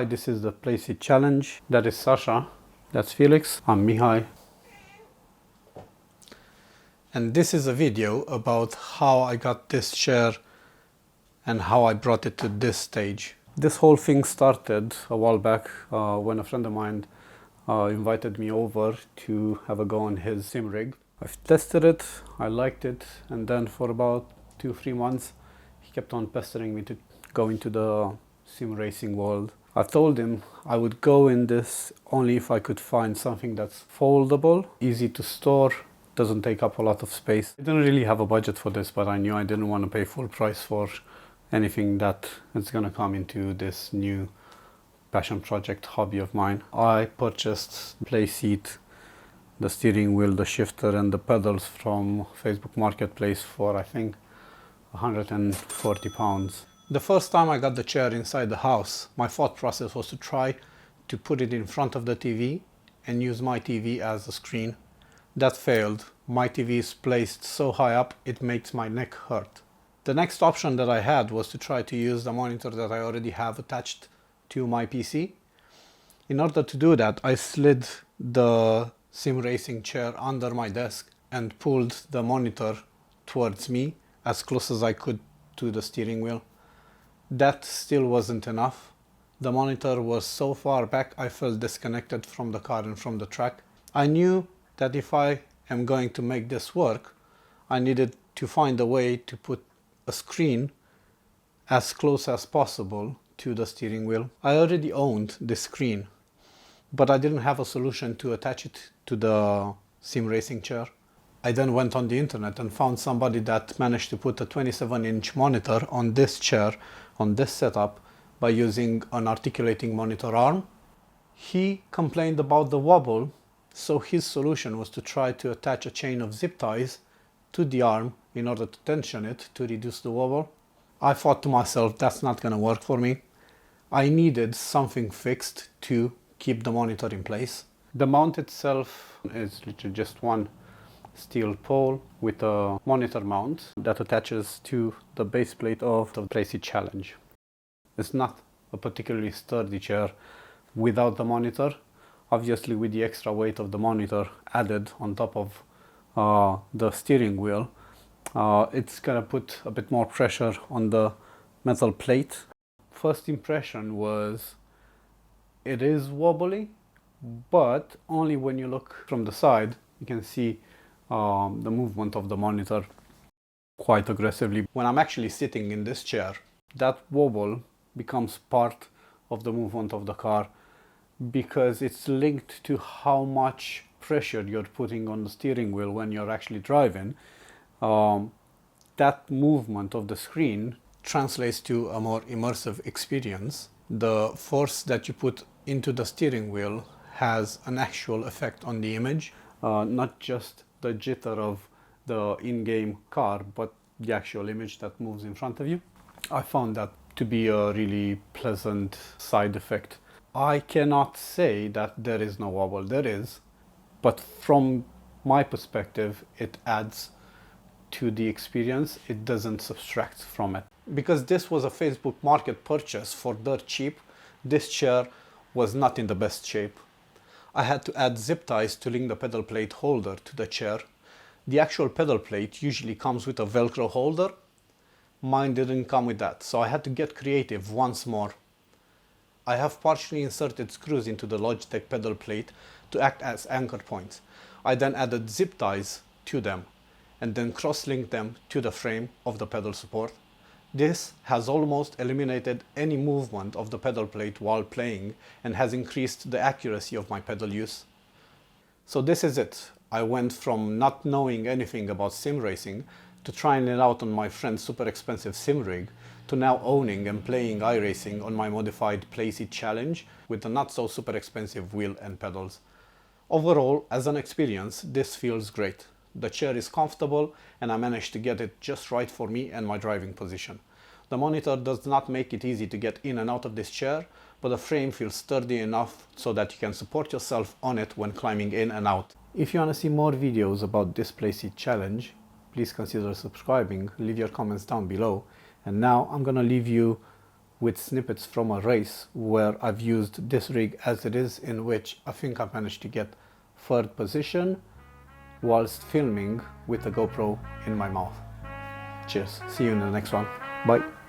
Hi, this is the Playseat challenge. That is Sasha. That's Felix. I'm Mihai. And this is a video about how I got this chair and how I brought it to this stage. This whole thing started a while back when a friend of mine invited me over to have a go on his sim rig. I've tested it, I liked it, and then for about 2-3 months he kept on pestering me to go into the sim racing world. I told him I would go in this only if I could find something that's foldable, easy to store, doesn't take up a lot of space. I didn't really have a budget for this, but I knew I didn't want to pay full price for anything that is going to come into this new passion project hobby of mine. I purchased Playseat, the steering wheel, the shifter and the pedals from Facebook Marketplace for I think £140. The first time I got the chair inside the house, my thought process was to try to put it in front of the TV and use my TV as a screen. That failed. My TV is placed so high up it makes my neck hurt. The next option that I had was to try to use the monitor that I already have attached to my PC. In order to do that, I slid the sim racing chair under my desk and pulled the monitor towards me as close as I could to the steering wheel. That still wasn't enough. The monitor was so far back I felt disconnected from the car and from the track. I knew that if I am going to make this work, I needed to find a way to put a screen as close as possible to the steering wheel. I already owned this screen, but I didn't have a solution to attach it to the sim racing chair. I then went on the internet and found somebody that managed to put a 27-inch monitor on this chair, on this setup, by using an articulating monitor arm. He complained about the wobble, so his solution was to try to attach a chain of zip ties to the arm in order to tension it to reduce the wobble. I thought to myself, that's not going to work for me. I needed something fixed to keep the monitor in place. The mount itself is literally just one steel pole with a monitor mount that attaches to the base plate of the Playseat challenge. It's not a particularly sturdy chair without the monitor. Obviously, with the extra weight of the monitor added on top of the steering wheel, it's gonna put a bit more pressure on the metal plate. First impression was it is wobbly, but only when you look from the side you can see the movement of the monitor quite aggressively. When I'm actually sitting in this chair, that wobble becomes part of the movement of the car because it's linked to how much pressure you're putting on the steering wheel when you're actually driving. That movement of the screen translates to a more immersive experience. The force that you put into the steering wheel has an actual effect on the image, not just the jitter of the in-game car, but the actual image that moves in front of you. I found that to be a really pleasant side effect. I cannot say that there is no wobble. There is, but from my perspective, it adds to the experience. It doesn't subtract from it. Because this was a Facebook Market purchase for dirt cheap, this chair was not in the best shape. I had to add zip ties to link the pedal plate holder to the chair. The actual pedal plate usually comes with a Velcro holder. Mine didn't come with that, so I had to get creative once more. I have partially inserted screws into the Logitech pedal plate to act as anchor points. I then added zip ties to them and then cross-linked them to the frame of the pedal support. This has almost eliminated any movement of the pedal plate while playing and has increased the accuracy of my pedal use. So this is it. I went from not knowing anything about sim racing to trying it out on my friend's super expensive sim rig to now owning and playing iRacing on my modified Playseat challenge with the not so super expensive wheel and pedals. Overall, as an experience, this feels great. The chair is comfortable and I managed to get it just right for me and my driving position. The monitor does not make it easy to get in and out of this chair, but the frame feels sturdy enough so that you can support yourself on it when climbing in and out. If you want to see more videos about this Playseat challenge, please consider subscribing, leave your comments down below. And now I'm gonna leave you with snippets from a race where I've used this rig as it is, in which I think I've managed to get third position whilst filming with the GoPro in my mouth. Cheers, see you in the next one, bye.